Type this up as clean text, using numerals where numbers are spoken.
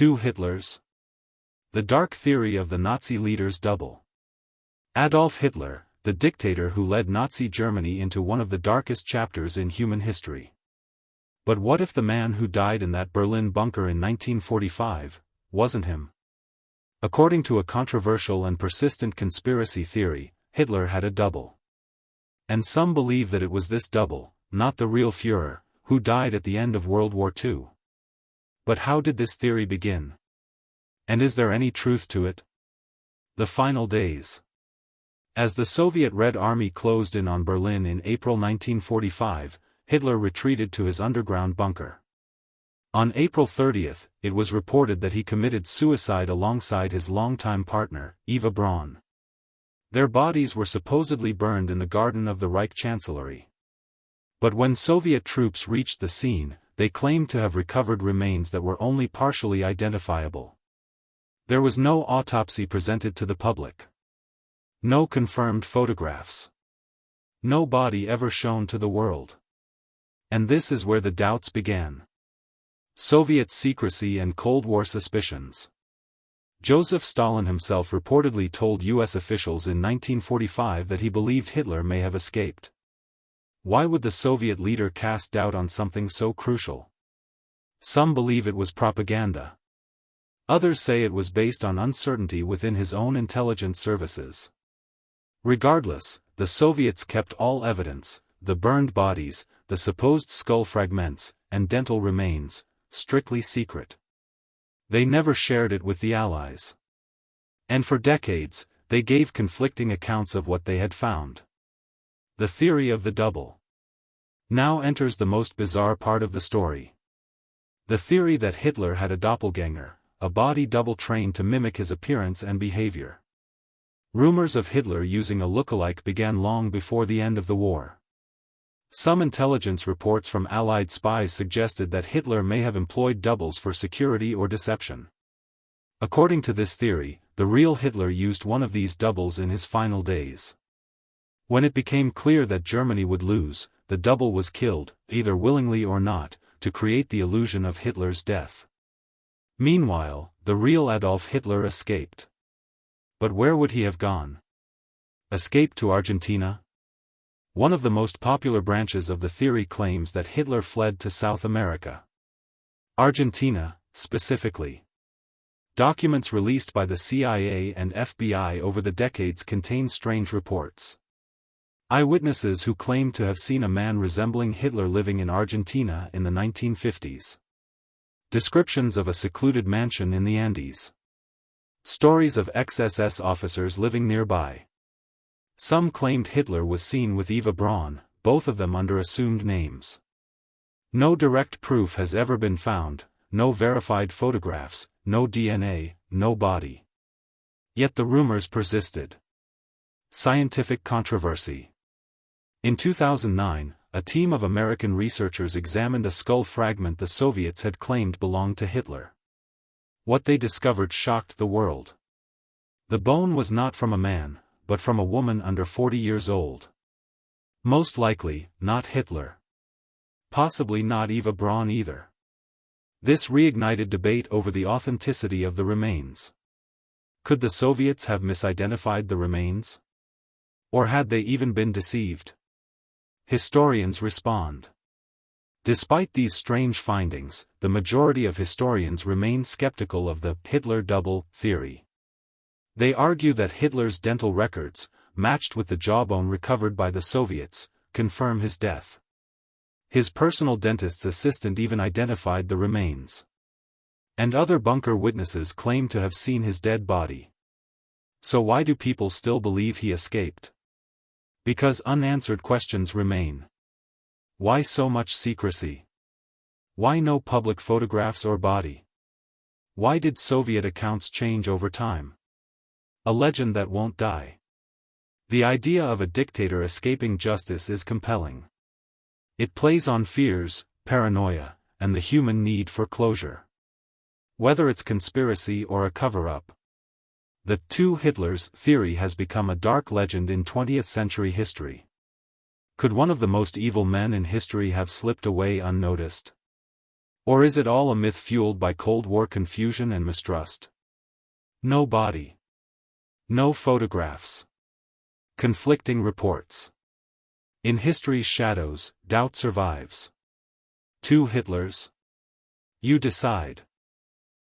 Two Hitlers? The dark theory of the Nazi leader's double. Adolf Hitler, the dictator who led Nazi Germany into one of the darkest chapters in human history. But what if the man who died in that Berlin bunker in 1945 wasn't him? According to a controversial and persistent conspiracy theory, Hitler had a double. And some believe that it was this double, not the real Führer, who died at the end of World War II. But how did this theory begin? And is there any truth to it? The final days. As the Soviet Red Army closed in on Berlin in April 1945, Hitler retreated to his underground bunker. On April 30, it was reported that he committed suicide alongside his longtime partner, Eva Braun. Their bodies were supposedly burned in the garden of the Reich Chancellery. But when Soviet troops reached the scene, they claimed to have recovered remains that were only partially identifiable. There was no autopsy presented to the public. No confirmed photographs. No body ever shown to the world. And this is where the doubts began. Soviet secrecy and Cold War suspicions. Joseph Stalin himself reportedly told U.S. officials in 1945 that he believed Hitler may have escaped. Why would the Soviet leader cast doubt on something so crucial? Some believe it was propaganda. Others say it was based on uncertainty within his own intelligence services. Regardless, the Soviets kept all evidence, the burned bodies, the supposed skull fragments, and dental remains, strictly secret. They never shared it with the Allies. And for decades, they gave conflicting accounts of what they had found. The theory of the double. Now enters the most bizarre part of the story. The theory that Hitler had a doppelganger, a body double trained to mimic his appearance and behavior. Rumors of Hitler using a lookalike began long before the end of the war. Some intelligence reports from Allied spies suggested that Hitler may have employed doubles for security or deception. According to this theory, the real Hitler used one of these doubles in his final days. When it became clear that Germany would lose, the double was killed, either willingly or not, to create the illusion of Hitler's death. Meanwhile, the real Adolf Hitler escaped. But where would he have gone? Escape to Argentina? One of the most popular branches of the theory claims that Hitler fled to South America. Argentina, specifically. Documents released by the CIA and FBI over the decades contain strange reports. Eyewitnesses who claim to have seen a man resembling Hitler living in Argentina in the 1950s. Descriptions of a secluded mansion in the Andes. Stories of ex-SS officers living nearby. Some claimed Hitler was seen with Eva Braun, both of them under assumed names. No direct proof has ever been found, no verified photographs, no DNA, no body. Yet the rumors persisted. Scientific controversy. In 2009, a team of American researchers examined a skull fragment the Soviets had claimed belonged to Hitler. What they discovered shocked the world. The bone was not from a man, but from a woman under 40 years old. Most likely, not Hitler. Possibly not Eva Braun either. This reignited debate over the authenticity of the remains. Could the Soviets have misidentified the remains? Or had they even been deceived? Historians respond. Despite these strange findings, the majority of historians remain skeptical of the Hitler double theory. They argue that Hitler's dental records, matched with the jawbone recovered by the Soviets, confirm his death. His personal dentist's assistant even identified the remains. And other bunker witnesses claim to have seen his dead body. So why do people still believe he escaped? Because unanswered questions remain. Why so much secrecy? Why no public photographs or body? Why did Soviet accounts change over time? A legend that won't die. The idea of a dictator escaping justice is compelling. It plays on fears, paranoia, and the human need for closure. Whether it's conspiracy or a cover-up, the two Hitlers theory has become a dark legend in 20th century history. Could one of the most evil men in history have slipped away unnoticed? Or is it all a myth fueled by Cold War confusion and mistrust? No body. No photographs. Conflicting reports. In history's shadows, doubt survives. Two Hitlers? You decide.